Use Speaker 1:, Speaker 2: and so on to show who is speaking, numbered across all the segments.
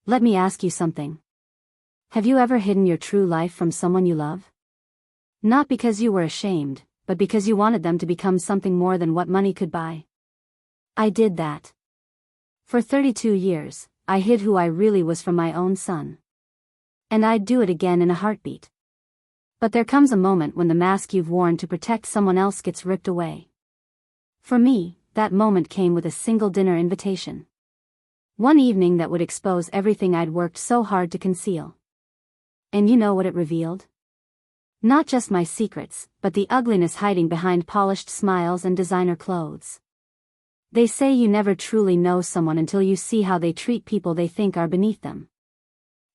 Speaker 1: Let me ask you something. Have you ever hidden your true life from someone you love? Not because you were ashamed, but because you wanted them to become something more than what money could buy. I did that. For 32 years, I hid who I really was from my own son. And I'd do it again in a heartbeat. But there comes a moment when the mask you've worn to protect someone else gets ripped away. For me, that moment came with a single dinner invitation. One evening that would expose everything I'd worked so hard to conceal. And you know what it revealed? Not just my secrets, but the ugliness hiding behind polished smiles and designer clothes. They say you never truly know someone until you see how they treat people they think are beneath them.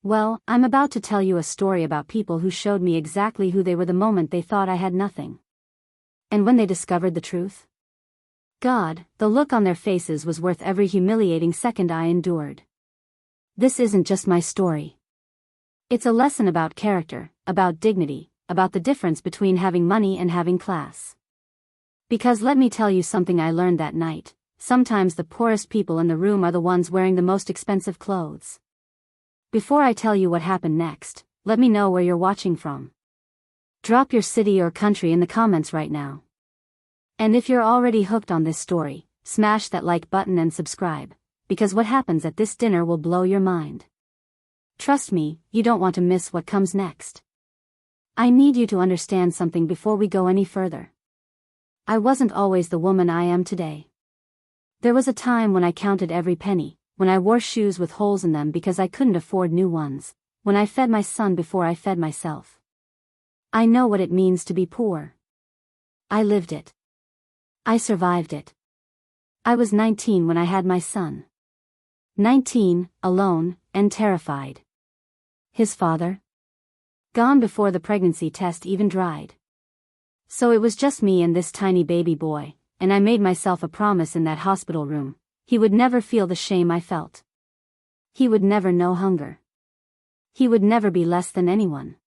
Speaker 1: Well, I'm about to tell you a story about people who showed me exactly who they were the moment they thought I had nothing. And when they discovered the truth? God, the look on their faces was worth every humiliating second I endured. This isn't just my story. It's a lesson about character, about dignity, about the difference between having money and having class. Because let me tell you something I learned that night, sometimes the poorest people in the room are the ones wearing the most expensive clothes. Before I tell you what happened next, let me know where you're watching from. Drop your city or country in the comments right now. And if you're already hooked on this story, smash that like button and subscribe, because what happens at this dinner will blow your mind. Trust me, you don't want to miss what comes next. I need you to understand something before we go any further. I wasn't always the woman I am today. There was a time when I counted every penny, when I wore shoes with holes in them because I couldn't afford new ones, when I fed my son before I fed myself. I know what it means to be poor. I lived it. I survived it. I was 19 when I had my son. 19, alone, and terrified. His father? Gone before the pregnancy test even dried. So it was just me and this tiny baby boy, and I made myself a promise in that hospital room. He would never feel the shame I felt. He would never know hunger. He would never be less than anyone.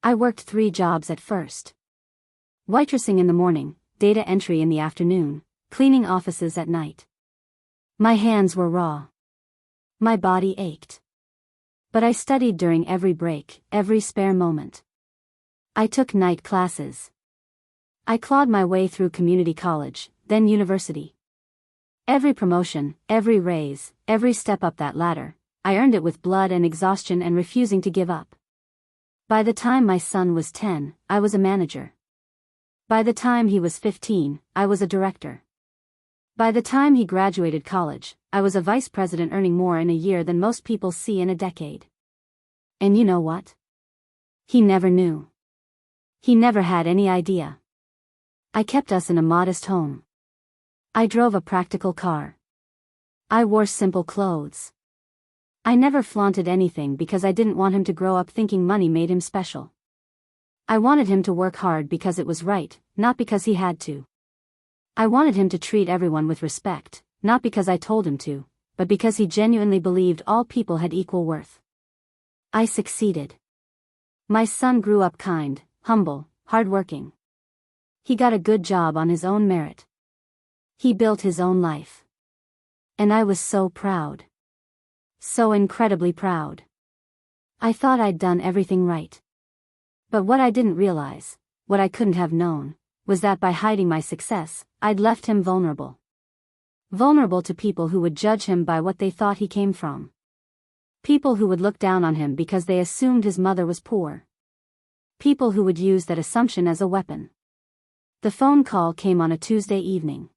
Speaker 1: I worked 3 jobs at first. Waitressing in the morning, data entry in the afternoon, cleaning offices at night. My hands were raw. My body ached. But I studied during every break, every spare moment. I took night classes. I clawed my way through community college, then university. Every promotion, every raise, every step up that ladder, I earned it with blood and exhaustion and refusing to give up. By the time my son was 10, I was a manager. By the time he was 15, I was a director. By the time he graduated college, I was a vice president earning more in a year than most people see in a decade. And you know what? He never knew. He never had any idea. I kept us in a modest home. I drove a practical car. I wore simple clothes. I never flaunted anything because I didn't want him to grow up thinking money made him special. I wanted him to work hard because it was right, not because he had to. I wanted him to treat everyone with respect, not because I told him to, but because he genuinely believed all people had equal worth. I succeeded. My son grew up kind, humble, hardworking. He got a good job on his own merit. He built his own life. And I was so proud. So incredibly proud. I thought I'd done everything right. But what I didn't realize, what I couldn't have known, was that by hiding my success, I'd left him vulnerable. Vulnerable to people who would judge him by what they thought he came from. People who would look down on him because they assumed his mother was poor. People who would use that assumption as a weapon. The phone call came on a Tuesday evening.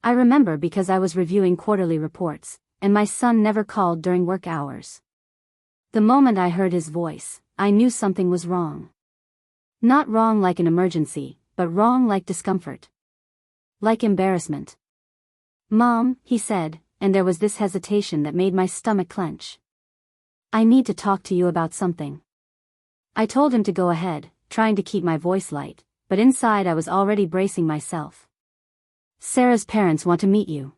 Speaker 1: I remember because I was reviewing quarterly reports, and my son never called during work hours. The moment I heard his voice, I knew something was wrong. Not wrong like an emergency, but wrong like discomfort. Like embarrassment. "Mom," he said, and there was this hesitation that made my stomach clench. "I need to talk to you about something." I told him to go ahead, trying to keep my voice light, but inside I was already bracing myself. "Sarah's parents want to meet you.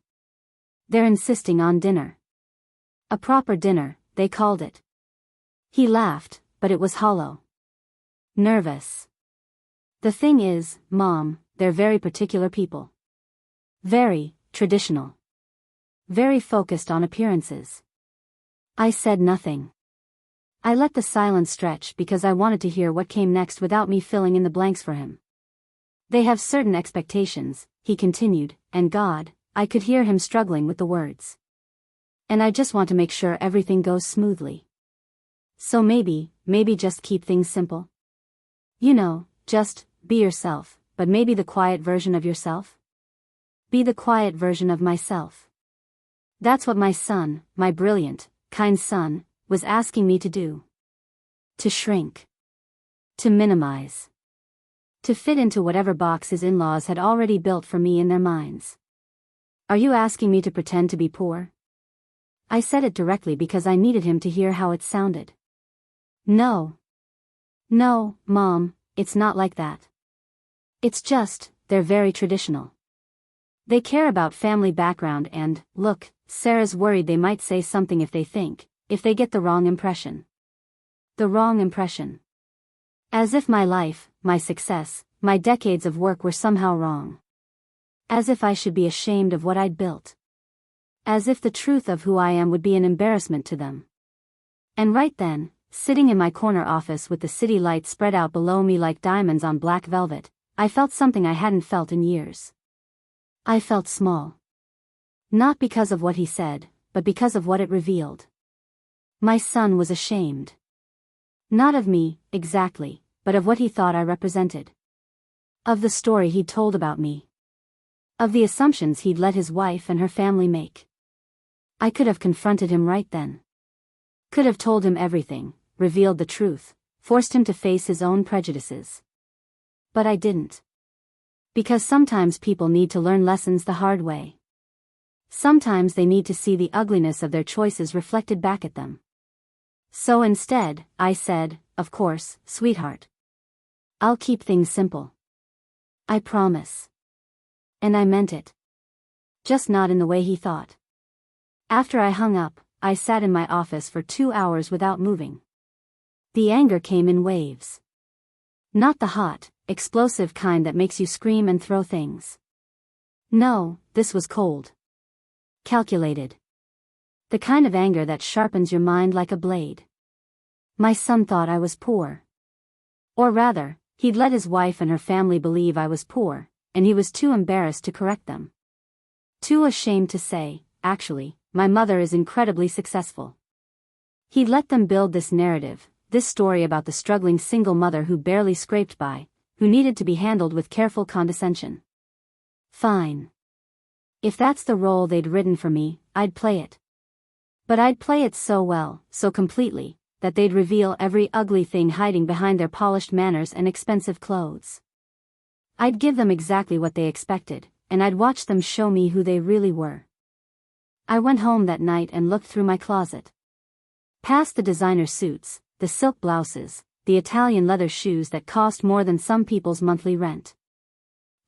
Speaker 1: They're insisting on dinner." A proper dinner, they called it. He laughed, but it was hollow. Nervous. "The thing is, Mom, they're very particular people. Very traditional. Very focused on appearances. I said nothing. I let the silence stretch because I wanted to hear what came next without me filling in the blanks for him. They have certain expectations, he continued, and God, I could hear him struggling with the words. And I just want to make sure everything goes smoothly. So maybe just keep things simple. You know, just be yourself, but maybe the quiet version of yourself? Be the quiet version of myself. That's what my son, my brilliant, kind son, was asking me to do. To shrink. To minimize. To fit into whatever box his in-laws had already built for me in their minds. Are you asking me to pretend to be poor? I said it directly because I needed him to hear how it sounded. No. No, Mom, it's not like that. It's just, they're very traditional. They care about family background and, look, Sarah's worried they might say something if they get the wrong impression. The wrong impression. As if my life, my success, my decades of work were somehow wrong. As if I should be ashamed of what I'd built. As if the truth of who I am would be an embarrassment to them. And right then, sitting in my corner office with the city lights spread out below me like diamonds on black velvet, I felt something I hadn't felt in years. I felt small. Not because of what he said, but because of what it revealed. My son was ashamed. Not of me, exactly, but of what he thought I represented. Of the story he'd told about me. Of the assumptions he'd let his wife and her family make. I could have confronted him right then. Could have told him everything, revealed the truth, forced him to face his own prejudices. But I didn't. Because sometimes people need to learn lessons the hard way. Sometimes they need to see the ugliness of their choices reflected back at them. So instead, I said, of course, sweetheart. I'll keep things simple. I promise. And I meant it. Just not in the way he thought. After I hung up, I sat in my office for 2 hours without moving. The anger came in waves. Not the hot, explosive kind that makes you scream and throw things. No, this was cold. Calculated. The kind of anger that sharpens your mind like a blade. My son thought I was poor. Or rather, he'd let his wife and her family believe I was poor, and he was too embarrassed to correct them. Too ashamed to say, actually, my mother is incredibly successful. He'd let them build this narrative, this story about the struggling single mother who barely scraped by, who needed to be handled with careful condescension. Fine. If that's the role they'd written for me, I'd play it. But I'd play it so well, so completely, that they'd reveal every ugly thing hiding behind their polished manners and expensive clothes. I'd give them exactly what they expected, and I'd watch them show me who they really were. I went home that night and looked through my closet. Past the designer suits, the silk blouses, the Italian leather shoes that cost more than some people's monthly rent.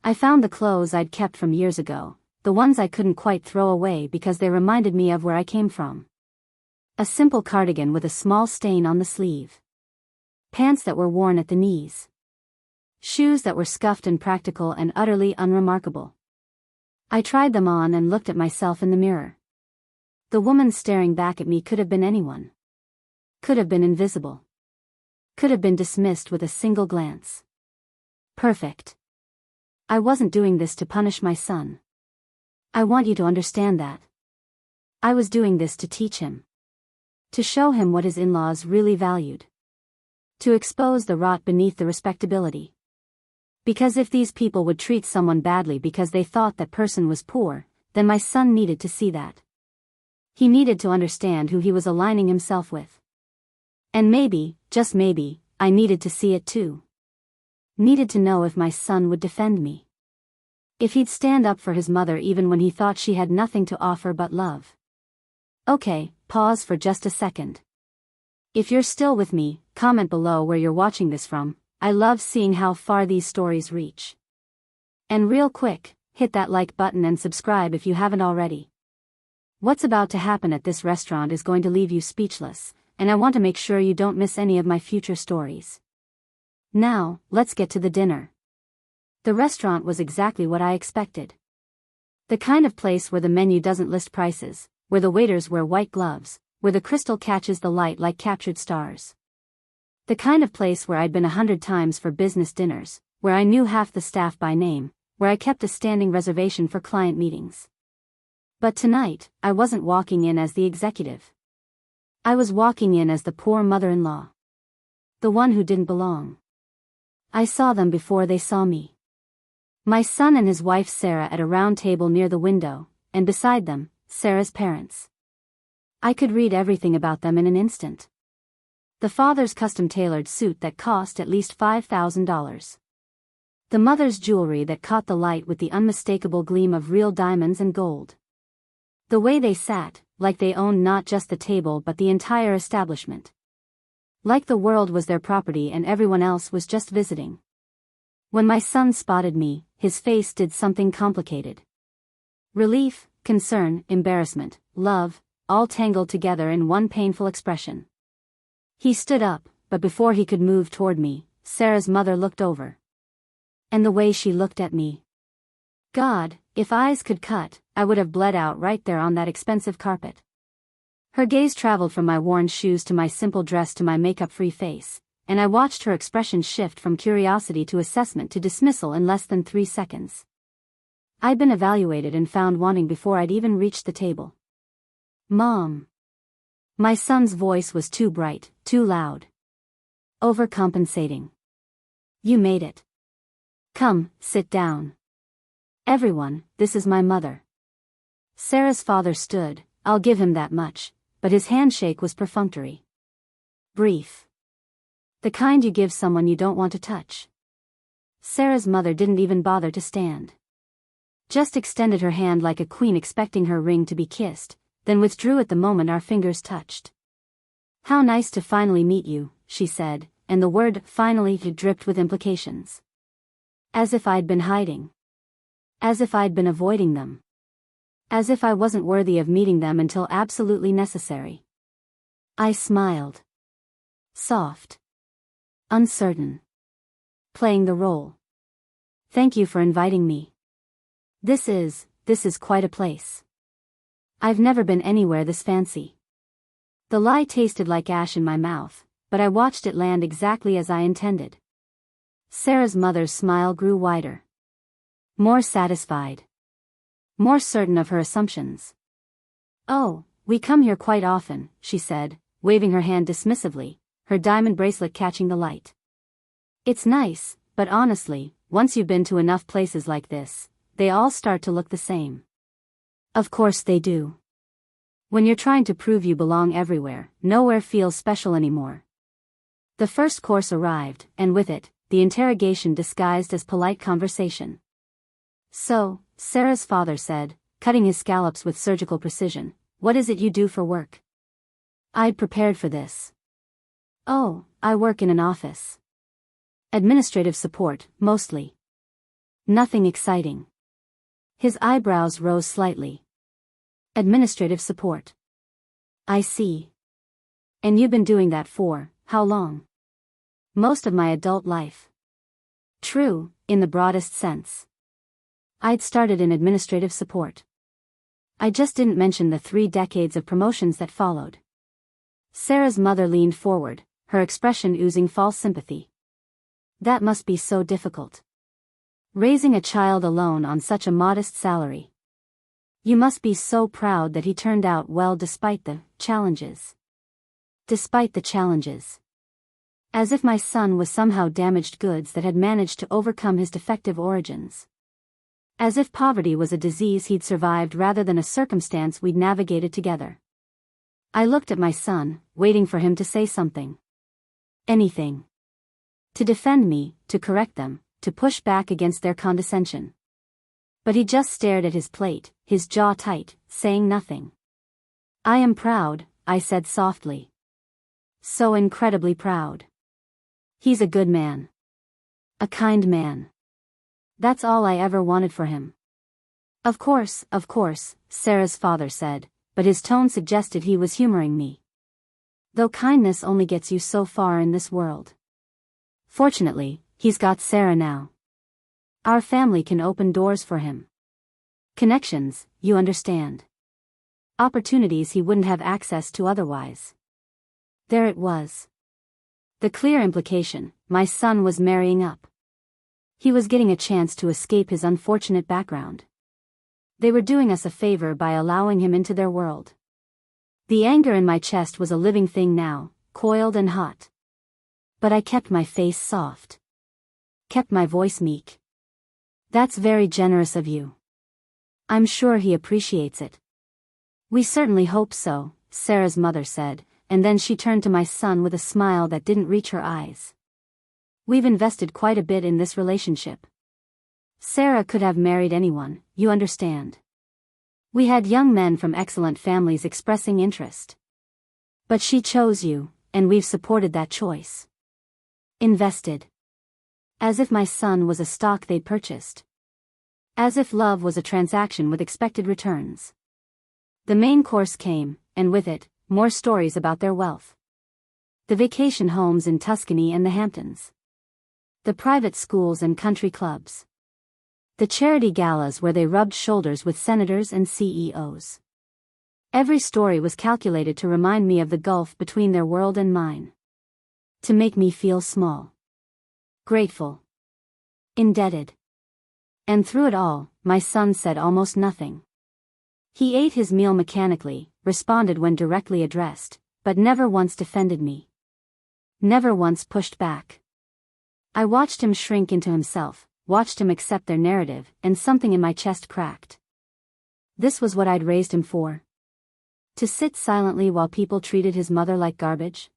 Speaker 1: I found the clothes I'd kept from years ago, the ones I couldn't quite throw away because they reminded me of where I came from. A simple cardigan with a small stain on the sleeve. Pants that were worn at the knees. Shoes that were scuffed and practical and utterly unremarkable. I tried them on and looked at myself in the mirror. The woman staring back at me could have been anyone. Could have been invisible. Could have been dismissed with a single glance. Perfect. I wasn't doing this to punish my son. I want you to understand that. I was doing this to teach him. To show him what his in-laws really valued. To expose the rot beneath the respectability. Because if these people would treat someone badly because they thought that person was poor, then my son needed to see that. He needed to understand who he was aligning himself with. And maybe, just maybe, I needed to see it too. Needed to know if my son would defend me. If he'd stand up for his mother even when he thought she had nothing to offer but love. Okay, pause for just a second. If you're still with me, comment below where you're watching this from. I love seeing how far these stories reach. And real quick, hit that like button and subscribe if you haven't already. What's about to happen at this restaurant is going to leave you speechless, and I want to make sure you don't miss any of my future stories. Now, let's get to the dinner. The restaurant was exactly what I expected. The kind of place where the menu doesn't list prices, where the waiters wear white gloves, where the crystal catches the light like captured stars. The kind of place where I'd been 100 times for business dinners, where I knew half the staff by name, where I kept a standing reservation for client meetings. But tonight, I wasn't walking in as the executive. I was walking in as the poor mother-in-law. The one who didn't belong. I saw them before they saw me. My son and his wife Sarah at a round table near the window, and beside them, Sarah's parents. I could read everything about them in an instant. The father's custom-tailored suit that cost at least $5,000. The mother's jewelry that caught the light with the unmistakable gleam of real diamonds and gold. The way they sat, like they owned not just the table but the entire establishment. Like the world was their property and everyone else was just visiting. When my son spotted me, his face did something complicated. Relief, concern, embarrassment, love, all tangled together in one painful expression. He stood up, but before he could move toward me, Sarah's mother looked over. And the way she looked at me. God, if eyes could cut, I would have bled out right there on that expensive carpet. Her gaze traveled from my worn shoes to my simple dress to my makeup-free face, and I watched her expression shift from curiosity to assessment to dismissal in less than 3 seconds. I'd been evaluated and found wanting before I'd even reached the table. Mom. My son's voice was too bright, too loud. Overcompensating. You made it. Come, sit down. Everyone, this is my mother. Sarah's father stood, I'll give him that much, but his handshake was perfunctory. Brief. The kind you give someone you don't want to touch. Sarah's mother didn't even bother to stand. Just extended her hand like a queen expecting her ring to be kissed, then withdrew at the moment our fingers touched. How nice to finally meet you, she said, and the word finally dripped with implications. As if I'd been hiding. As if I'd been avoiding them. As if I wasn't worthy of meeting them until absolutely necessary. I smiled. Soft. Uncertain. Playing the role. Thank you for inviting me. This is quite a place. I've never been anywhere this fancy. The lie tasted like ash in my mouth, but I watched it land exactly as I intended. Sarah's mother's smile grew wider. More satisfied. More certain of her assumptions. Oh, we come here quite often, she said, waving her hand dismissively, her diamond bracelet catching the light. It's nice, but honestly, once you've been to enough places like this, they all start to look the same. Of course they do. When you're trying to prove you belong everywhere, nowhere feels special anymore. The first course arrived, and with it, the interrogation disguised as polite conversation. So, Sarah's father said, cutting his scallops with surgical precision, what is it you do for work? I'd prepared for this. Oh, I work in an office. Administrative support, mostly. Nothing exciting. His eyebrows rose slightly. Administrative support. I see. And you've been doing that for, how long? Most of my adult life. True, in the broadest sense. I'd started in administrative support. I just didn't mention the 3 decades of promotions that followed. Sarah's mother leaned forward, her expression oozing false sympathy. That must be so difficult. Raising a child alone on such a modest salary. You must be so proud that he turned out well despite the challenges. Despite the challenges. As if my son was somehow damaged goods that had managed to overcome his defective origins. As if poverty was a disease he'd survived rather than a circumstance we'd navigated together. I looked at my son, waiting for him to say something. Anything. To defend me, to correct them, to push back against their condescension. But he just stared at his plate, his jaw tight, saying nothing. I am proud, I said softly. So incredibly proud. He's a good man. A kind man. That's all I ever wanted for him. Of course, Sarah's father said, but his tone suggested he was humoring me. Though kindness only gets you so far in this world. Fortunately, he's got Sarah now. Our family can open doors for him. Connections, you understand. Opportunities he wouldn't have access to otherwise. There it was. The clear implication: my son was marrying up. He was getting a chance to escape his unfortunate background. They were doing us a favor by allowing him into their world. The anger in my chest was a living thing now, coiled and hot. But I kept my face soft. Kept my voice meek. That's very generous of you. I'm sure he appreciates it. We certainly hope so, Sarah's mother said, and then she turned to my son with a smile that didn't reach her eyes. We've invested quite a bit in this relationship. Sarah could have married anyone, you understand. We had young men from excellent families expressing interest. But she chose you, and we've supported that choice. Invested. As if my son was a stock they'd purchased. As if love was a transaction with expected returns. The main course came, and with it, more stories about their wealth. The vacation homes in Tuscany and the Hamptons. The private schools and country clubs. The charity galas where they rubbed shoulders with senators and CEOs. Every story was calculated to remind me of the gulf between their world and mine. To make me feel small. Grateful. Indebted. And through it all, my son said almost nothing. He ate his meal mechanically, responded when directly addressed, but never once defended me. Never once pushed back. I watched him shrink into himself, watched him accept their narrative, and something in my chest cracked. This was what I'd raised him for. To sit silently while people treated his mother like garbage?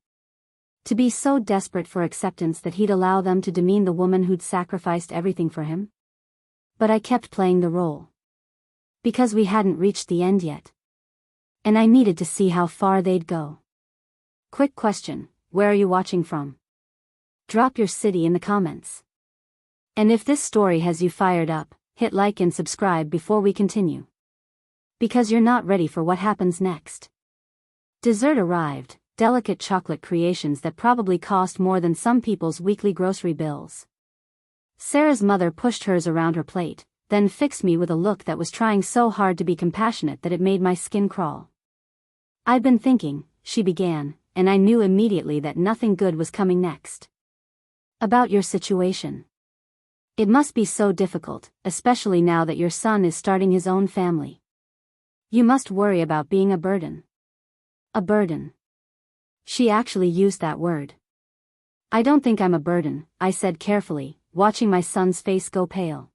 Speaker 1: To be so desperate for acceptance that he'd allow them to demean the woman who'd sacrificed everything for him? But I kept playing the role. Because we hadn't reached the end yet. And I needed to see how far they'd go. Quick question, where are you watching from? Drop your city in the comments. And if this story has you fired up, hit like and subscribe before we continue. Because you're not ready for what happens next. Dessert arrived, delicate chocolate creations that probably cost more than some people's weekly grocery bills. Sarah's mother pushed hers around her plate, then fixed me with a look that was trying so hard to be compassionate that it made my skin crawl. I'd been thinking, she began, and I knew immediately that nothing good was coming next. About your situation. It must be so difficult, especially now that your son is starting his own family. You must worry about being a burden. A burden. She actually used that word. I don't think I'm a burden, I said carefully, watching my son's face go pale.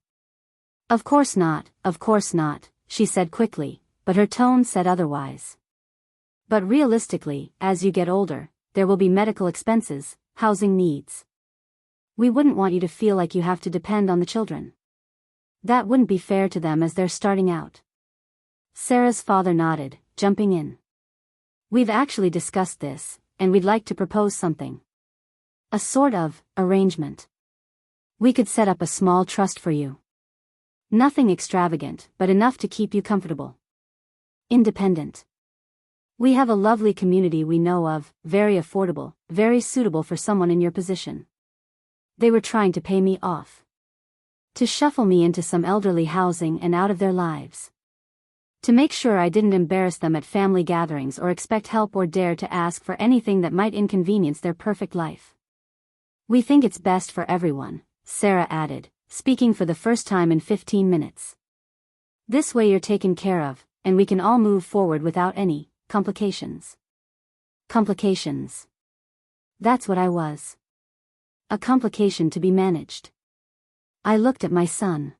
Speaker 1: Of course not, she said quickly, but her tone said otherwise. But realistically, as you get older, there will be medical expenses, housing needs. We wouldn't want you to feel like you have to depend on the children. That wouldn't be fair to them as they're starting out. Sarah's father nodded, jumping in. We've actually discussed this, and we'd like to propose something. A sort of arrangement. We could set up a small trust for you. Nothing extravagant, but enough to keep you comfortable. Independent. We have a lovely community we know of, very affordable, very suitable for someone in your position. They were trying to pay me off. To shuffle me into some elderly housing and out of their lives. To make sure I didn't embarrass them at family gatherings or expect help or dare to ask for anything that might inconvenience their perfect life. We think it's best for everyone, Sarah added, speaking for the first time in 15 minutes. This way you're taken care of, and we can all move forward without any complications. Complications. That's what I was. A complication to be managed. I looked at my son.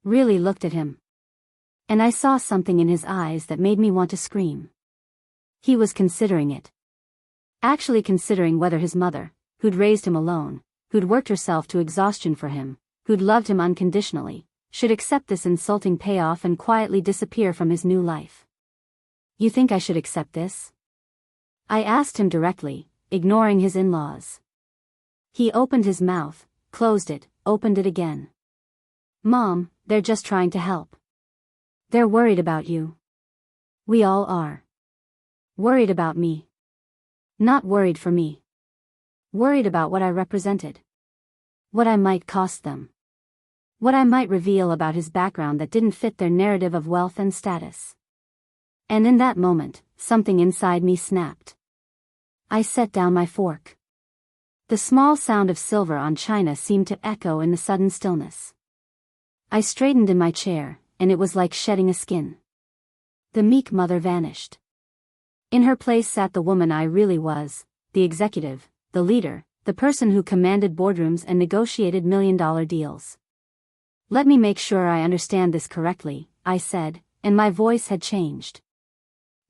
Speaker 1: Really looked at him. And I saw something in his eyes that made me want to scream. He was considering it. Actually considering whether his mother, who'd raised him alone, who'd worked herself to exhaustion for him, who'd loved him unconditionally, should accept this insulting payoff and quietly disappear from his new life. You think I should accept this? I asked him directly, ignoring his in-laws. He opened his mouth, closed it, opened it again. Mom, they're just trying to help. They're worried about you. We all are. Worried about me. Not worried for me. Worried about what I represented. What I might cost them. What I might reveal about his background that didn't fit their narrative of wealth and status. And in that moment, something inside me snapped. I set down my fork. The small sound of silver on china seemed to echo in the sudden stillness. I straightened in my chair, and it was like shedding a skin. The meek mother vanished. In her place sat the woman I really was, the executive, the leader, the person who commanded boardrooms and negotiated million-dollar deals. Let me make sure I understand this correctly, I said, and my voice had changed.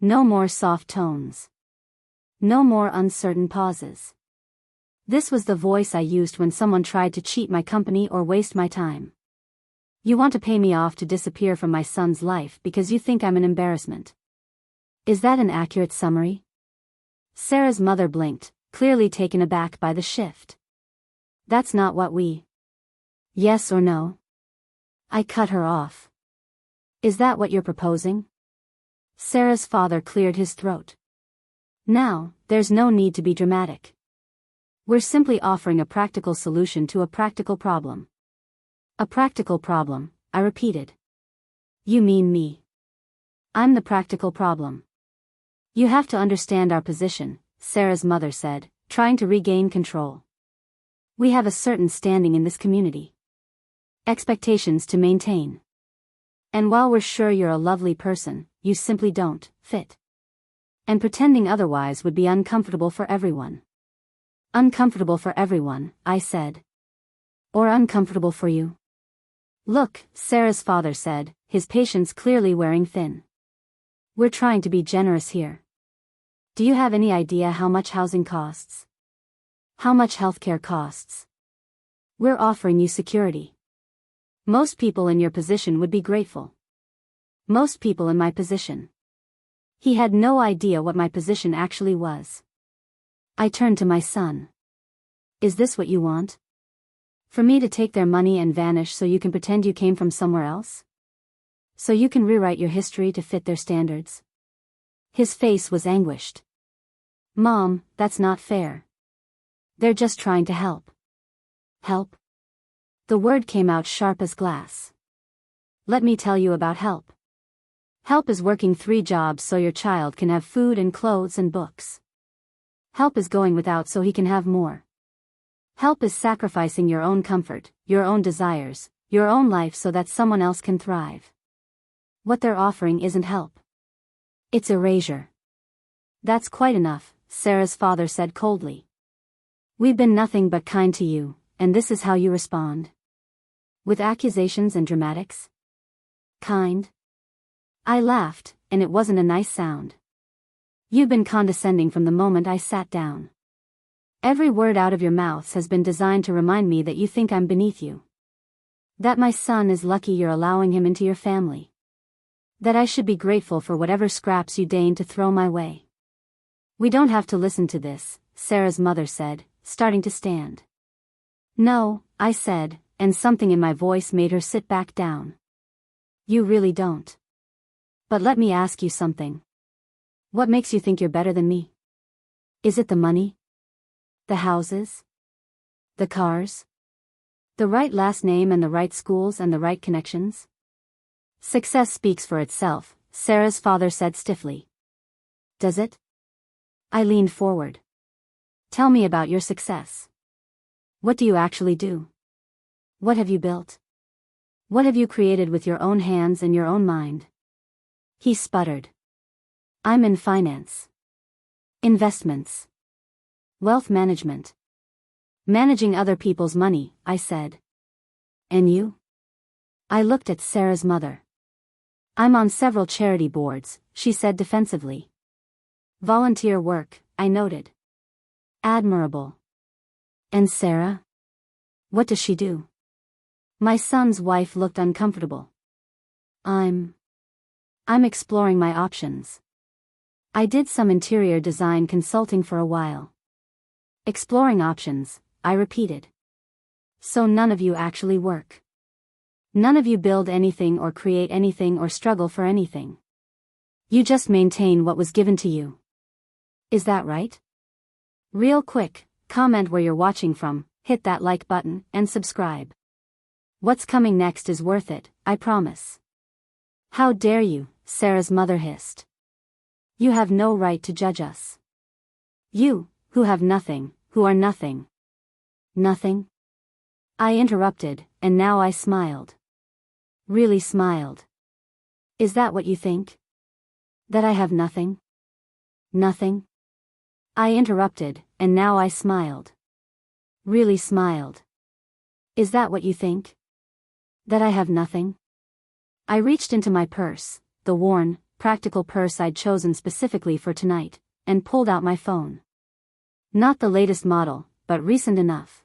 Speaker 1: No more soft tones. No more uncertain pauses. This was the voice I used when someone tried to cheat my company or waste my time. You want to pay me off to disappear from my son's life because you think I'm an embarrassment. Is that an accurate summary? Sarah's mother blinked, clearly taken aback by the shift. That's not what we... Yes or no? I cut her off. Is that what you're proposing? Sarah's father cleared his throat. Now, there's no need to be dramatic. We're simply offering a practical solution to a practical problem. A practical problem, I repeated. You mean me. I'm the practical problem. You have to understand our position, Sarah's mother said, trying to regain control. We have a certain standing in this community. Expectations to maintain. And while we're sure you're a lovely person, you simply don't fit. And pretending otherwise would be uncomfortable for everyone. Uncomfortable for everyone, I said. Or uncomfortable for you? Look, Sarah's father said, his patience clearly wearing thin. We're trying to be generous here. Do you have any idea how much housing costs? How much healthcare costs? We're offering you security. Most people in your position would be grateful. Most people in my position. He had no idea what my position actually was. I turned to my son. Is this what you want? For me to take their money and vanish so you can pretend you came from somewhere else? So you can rewrite your history to fit their standards? His face was anguished. Mom, that's not fair. They're just trying to help. Help? The word came out sharp as glass. Let me tell you about help. Help is working 3 jobs so your child can have food and clothes and books. Help is going without so he can have more. Help is sacrificing your own comfort, your own desires, your own life so that someone else can thrive. What they're offering isn't help. It's erasure. That's quite enough, Sarah's father said coldly. We've been nothing but kind to you, and this is how you respond. With accusations and dramatics? Kind? I laughed, and it wasn't a nice sound. You've been condescending from the moment I sat down. Every word out of your mouths has been designed to remind me that you think I'm beneath you. That my son is lucky you're allowing him into your family. That I should be grateful for whatever scraps you deign to throw my way. We don't have to listen to this, Sarah's mother said, starting to stand. No, I said, and something in my voice made her sit back down. You really don't. But let me ask you something. What makes you think you're better than me? Is it the money? The houses? The cars? The right last name and the right schools and the right connections? Success speaks for itself, Sarah's father said stiffly. Does it? I leaned forward. Tell me about your success. What do you actually do? What have you built? What have you created with your own hands and your own mind? He sputtered. I'm in finance. Investments. Wealth management. Managing other people's money, I said. And you? I looked at Sarah's mother. I'm on several charity boards, she said defensively. Volunteer work, I noted. Admirable. And Sarah? What does she do? My son's wife looked uncomfortable. I'm exploring my options. I did some interior design consulting for a while. Exploring options, I repeated. So none of you actually work. None of you build anything or create anything or struggle for anything. You just maintain what was given to you. Is that right? Real quick, comment where you're watching from, hit that like button, and subscribe. What's coming next is worth it, I promise. How dare you, Sarah's mother hissed. You have no right to judge us. You, who have nothing, who are nothing. Nothing? I interrupted, and now I smiled. Really smiled. Is that what you think? That I have nothing? Nothing? I interrupted, and now I smiled. Really smiled. Is that what you think? That I have nothing? I reached into my purse, the worn, practical purse I'd chosen specifically for tonight, and pulled out my phone. Not the latest model, but recent enough.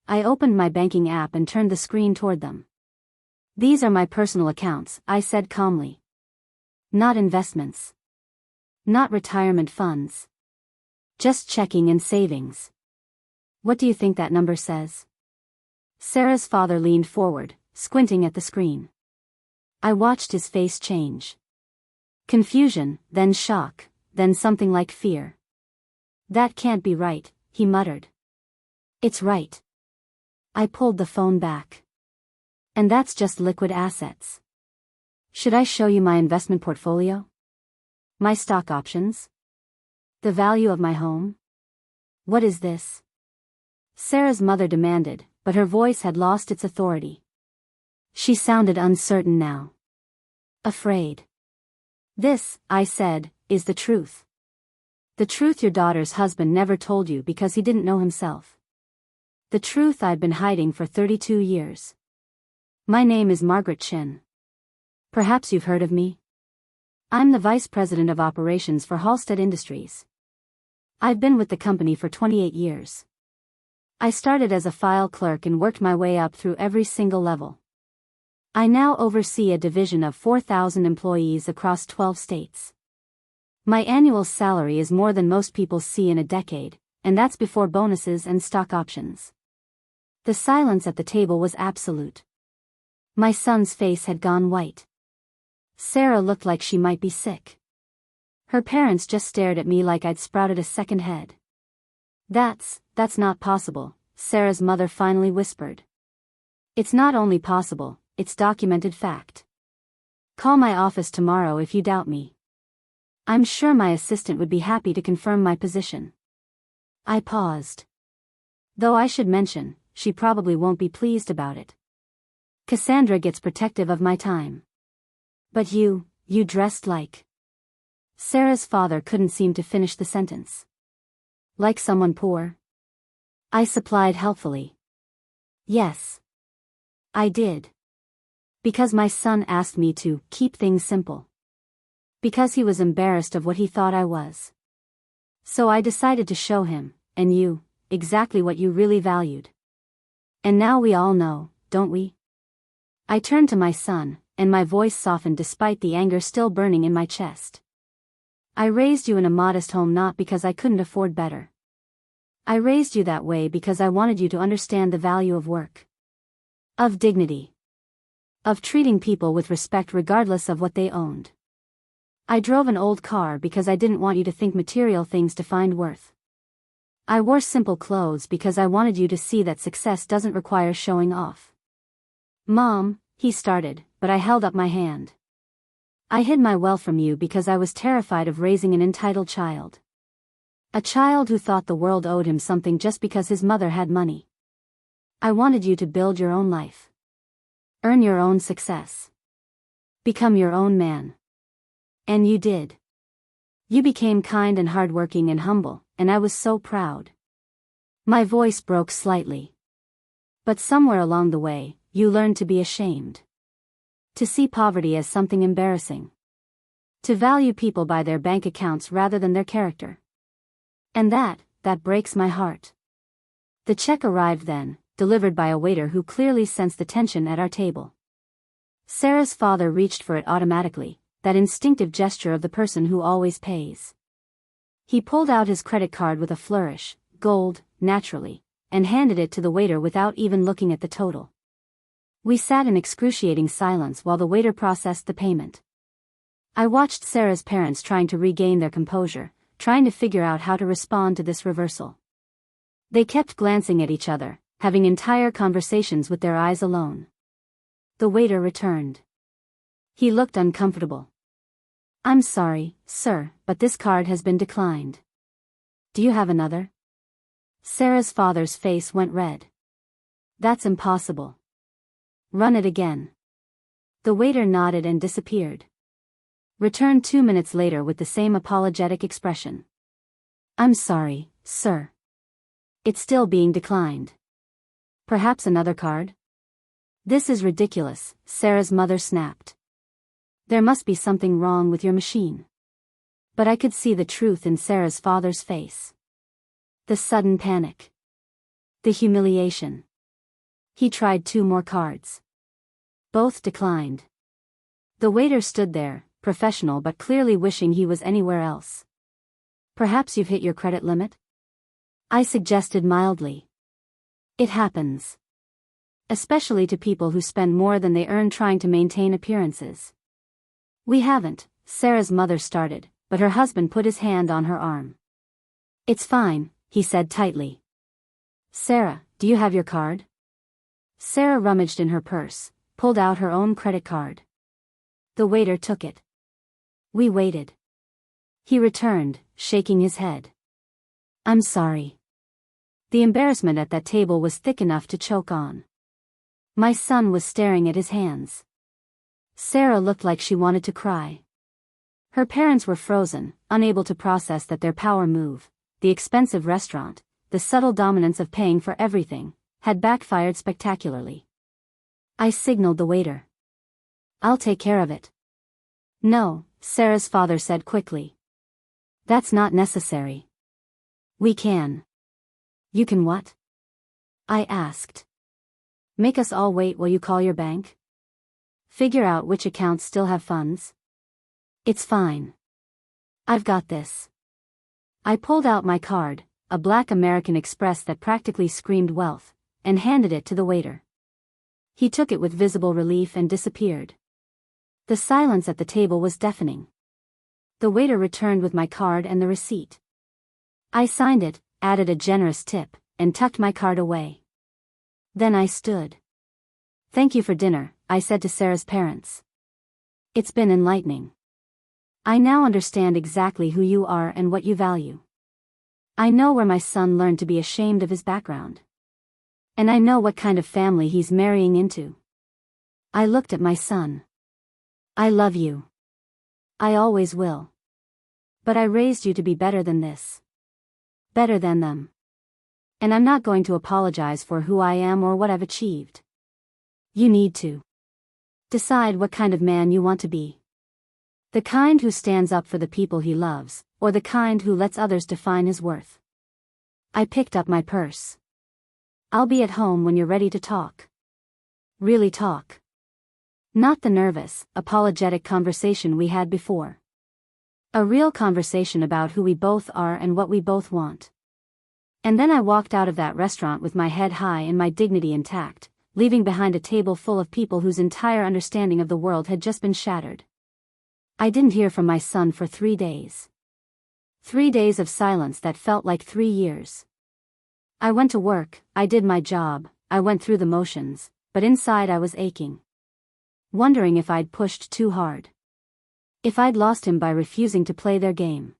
Speaker 1: I opened my banking app and turned the screen toward them. These are my personal accounts, I said calmly. Not investments. Not retirement funds. Just checking and savings. What do you think that number says? Sarah's father leaned forward, squinting at the screen. I watched his face change. Confusion, then shock, then something like fear. That can't be right, he muttered. It's right. I pulled the phone back. And that's just liquid assets. Should I show you my investment portfolio? My stock options? The value of my home? What is this? Sarah's mother demanded, but her voice had lost its authority. She sounded uncertain now. Afraid. This, I said, is the truth. The truth your daughter's husband never told you because he didn't know himself. The truth I've been hiding for 32 years. My name is Margaret Chin. Perhaps you've heard of me? I'm the Vice President of Operations for Halstead Industries. I've been with the company for 28 years. I started as a file clerk and worked my way up through every single level. I now oversee a division of 4,000 employees across 12 states. My annual salary is more than most people see in a decade, and that's before bonuses and stock options. The silence at the table was absolute. My son's face had gone white. Sarah looked like she might be sick. Her parents just stared at me like I'd sprouted a second head. That's not possible, Sarah's mother finally whispered. It's not only possible, it's documented fact. Call my office tomorrow if you doubt me. I'm sure my assistant would be happy to confirm my position. I paused. Though I should mention, she probably won't be pleased about it. Cassandra gets protective of my time. But you dressed like. Sarah's father couldn't seem to finish the sentence. Like someone poor? I supplied helpfully. Yes. I did. Because my son asked me to keep things simple. Because he was embarrassed of what he thought I was. So I decided to show him, and you, exactly what you really valued. And now we all know, don't we? I turned to my son, and my voice softened despite the anger still burning in my chest. I raised you in a modest home not because I couldn't afford better. I raised you that way because I wanted you to understand the value of work. Of dignity. Of treating people with respect regardless of what they owned. I drove an old car because I didn't want you to think material things defined worth. I wore simple clothes because I wanted you to see that success doesn't require showing off. Mom, he started, but I held up my hand. I hid my wealth from you because I was terrified of raising an entitled child. A child who thought the world owed him something just because his mother had money. I wanted you to build your own life. Earn your own success. Become your own man. And you did. You became kind and hardworking and humble, and I was so proud. My voice broke slightly. But somewhere along the way, you learned to be ashamed. To see poverty as something embarrassing. To value people by their bank accounts rather than their character. And that breaks my heart. The check arrived then, delivered by a waiter who clearly sensed the tension at our table. Sarah's father reached for it automatically, that instinctive gesture of the person who always pays. He pulled out his credit card with a flourish, gold, naturally, and handed it to the waiter without even looking at the total. We sat in excruciating silence while the waiter processed the payment. I watched Sarah's parents trying to regain their composure, trying to figure out how to respond to this reversal. They kept glancing at each other, having entire conversations with their eyes alone. The waiter returned. He looked uncomfortable. I'm sorry, sir, but this card has been declined. Do you have another? Sarah's father's face went red. That's impossible. Run it again. The waiter nodded and disappeared. Returned 2 minutes later with the same apologetic expression. I'm sorry, sir. It's still being declined. Perhaps another card? This is ridiculous, Sarah's mother snapped. There must be something wrong with your machine. But I could see the truth in Sarah's father's face. The sudden panic. The humiliation. He tried 2 more cards. Both declined. The waiter stood there, professional but clearly wishing he was anywhere else. Perhaps you've hit your credit limit? I suggested mildly. It happens. Especially to people who spend more than they earn trying to maintain appearances. We haven't, Sarah's mother started, but her husband put his hand on her arm. It's fine, he said tightly. Sarah, do you have your card? Sarah rummaged in her purse, pulled out her own credit card. The waiter took it. We waited. He returned, shaking his head. I'm sorry. The embarrassment at that table was thick enough to choke on. My son was staring at his hands. Sarah looked like she wanted to cry. Her parents were frozen, unable to process that their power move, the expensive restaurant, the subtle dominance of paying for everything, had backfired spectacularly. I signaled the waiter. I'll take care of it. No, Sarah's father said quickly. That's not necessary. We can. You can what? I asked. Make us all wait while you call your bank? Figure out which accounts still have funds? It's fine. I've got this. I pulled out my card, a black American Express that practically screamed wealth, and handed it to the waiter. He took it with visible relief and disappeared. The silence at the table was deafening. The waiter returned with my card and the receipt. I signed it, added a generous tip, and tucked my card away. Then I stood. Thank you for dinner, I said to Sarah's parents. It's been enlightening. I now understand exactly who you are and what you value. I know where my son learned to be ashamed of his background. And I know what kind of family he's marrying into. I looked at my son. I love you. I always will. But I raised you to be better than this. Better than them. And I'm not going to apologize for who I am or what I've achieved. You need to decide what kind of man you want to be. The kind who stands up for the people he loves, or the kind who lets others define his worth. I picked up my purse. I'll be at home when you're ready to talk. Really talk. Not the nervous, apologetic conversation we had before. A real conversation about who we both are and what we both want. And then I walked out of that restaurant with my head high and my dignity intact, leaving behind a table full of people whose entire understanding of the world had just been shattered. I didn't hear from my son for 3 days. 3 days of silence that felt like 3 years. I went to work, I did my job, I went through the motions, but inside I was aching. Wondering if I'd pushed too hard. If I'd lost him by refusing to play their game.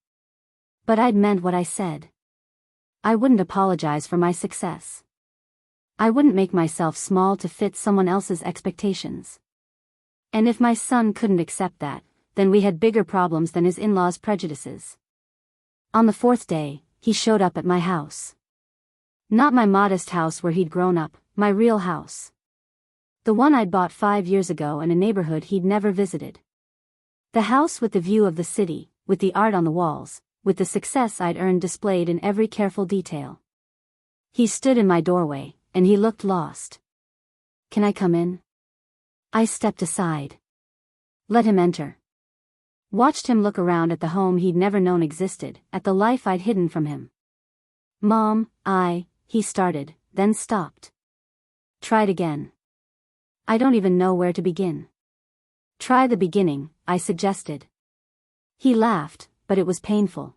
Speaker 1: But I'd meant what I said. I wouldn't apologize for my success. I wouldn't make myself small to fit someone else's expectations. And if my son couldn't accept that, then we had bigger problems than his in-laws' prejudices. On the 4th day, he showed up at my house. Not my modest house where he'd grown up, my real house. The one I'd bought 5 years ago in a neighborhood he'd never visited. The house with the view of the city, with the art on the walls, with the success I'd earned displayed in every careful detail. He stood in my doorway, and he looked lost. Can I come in? I stepped aside. Let him enter. Watched him look around at the home he'd never known existed, at the life I'd hidden from him. Mom, he started, then stopped. Tried again. I don't even know where to begin. Try the beginning, I suggested. He laughed, but it was painful.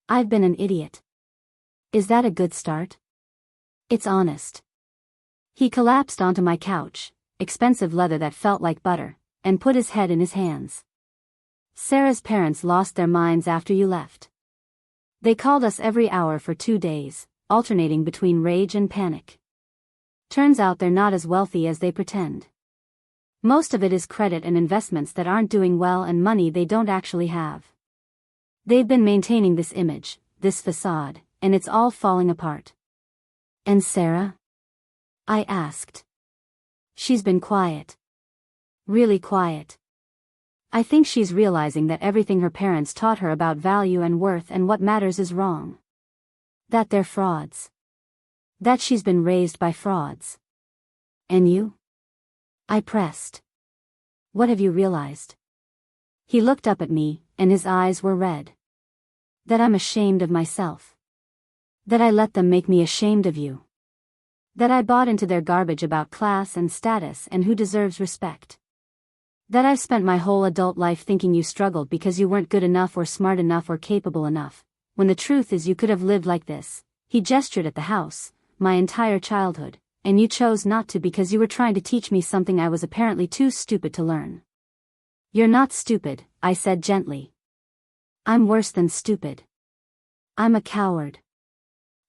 Speaker 1: I've been an idiot. Is that a good start? It's honest. He collapsed onto my couch, expensive leather that felt like butter, and put his head in his hands. Sarah's parents lost their minds after you left. They called us every hour for 2 days, alternating between rage and panic. Turns out they're not as wealthy as they pretend. Most of it is credit and investments that aren't doing well and money they don't actually have. They've been maintaining this image, this facade, and it's all falling apart. And Sarah? I asked. She's been quiet. Really quiet. I think she's realizing that everything her parents taught her about value and worth and what matters is wrong. That they're frauds. That she's been raised by frauds. And you? I pressed. What have you realized? He looked up at me, and his eyes were red. That I'm ashamed of myself. That I let them make me ashamed of you. That I bought into their garbage about class and status and who deserves respect. That I've spent my whole adult life thinking you struggled because you weren't good enough or smart enough or capable enough, when the truth is you could have lived like this. He gestured at the house, my entire childhood, and you chose not to because you were trying to teach me something I was apparently too stupid to learn. You're not stupid, I said gently. I'm worse than stupid. I'm a coward.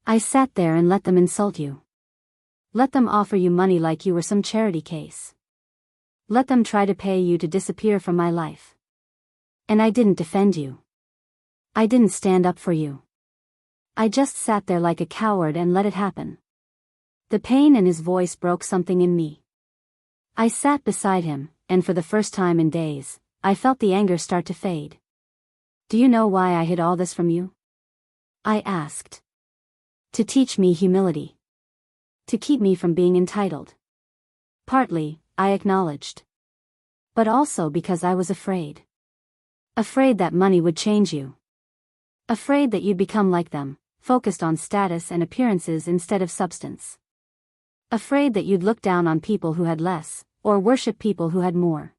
Speaker 1: I sat there and let them insult you. Let them offer you money like you were some charity case. Let them try to pay you to disappear from my life. And I didn't defend you. I didn't stand up for you. I just sat there like a coward and let it happen. The pain in his voice broke something in me. I sat beside him, and for the first time in days, I felt the anger start to fade. Do you know why I hid all this from you? I asked. To teach me humility. To keep me from being entitled. Partly, I acknowledged. But also because I was afraid. Afraid that money would change you. Afraid that you'd become like them, focused on status and appearances instead of substance. Afraid that you'd look down on people who had less, or worship people who had more.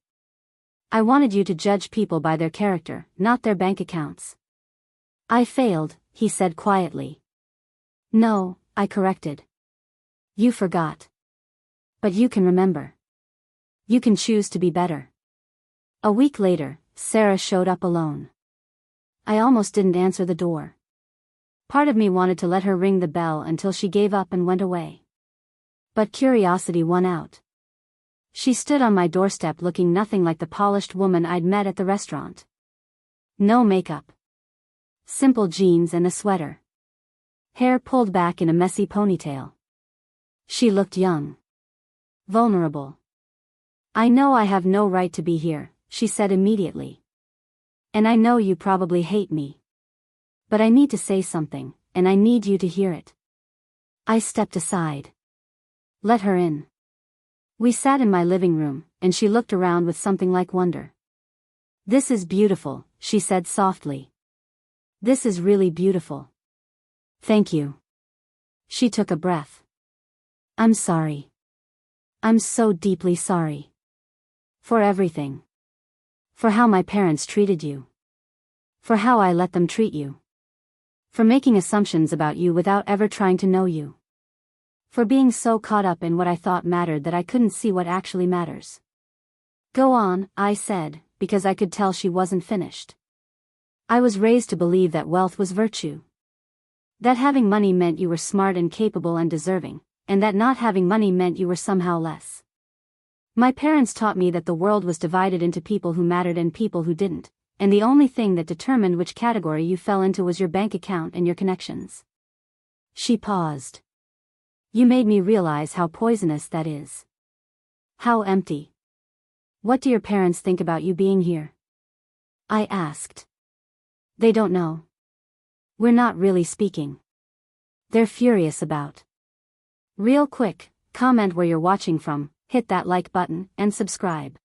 Speaker 1: I wanted you to judge people by their character, not their bank accounts. I failed, he said quietly. No, I corrected. You forgot. But you can remember. You can choose to be better. A week later, Sarah showed up alone. I almost didn't answer the door. Part of me wanted to let her ring the bell until she gave up and went away. But curiosity won out. She stood on my doorstep looking nothing like the polished woman I'd met at the restaurant. No makeup. Simple jeans and a sweater. Hair pulled back in a messy ponytail. She looked young. Vulnerable. I know I have no right to be here, she said immediately. And I know you probably hate me. But I need to say something, and I need you to hear it. I stepped aside. Let her in. We sat in my living room, and she looked around with something like wonder. This is beautiful, she said softly. This is really beautiful. Thank you. She took a breath. I'm sorry. I'm so deeply sorry. For everything. For how my parents treated you. For how I let them treat you. For making assumptions about you without ever trying to know you. For being so caught up in what I thought mattered that I couldn't see what actually matters. Go on, I said, because I could tell she wasn't finished. I was raised to believe that wealth was virtue. That having money meant you were smart and capable and deserving, and that not having money meant you were somehow less. My parents taught me that the world was divided into people who mattered and people who didn't, and the only thing that determined which category you fell into was your bank account and your connections. She paused. You made me realize how poisonous that is. How empty. What do your parents think about you being here? I asked. They don't know. We're not really speaking. They're furious about. Real quick, comment where you're watching from, hit that like button, and subscribe.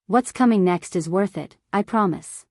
Speaker 1: What's coming next is worth it, I promise.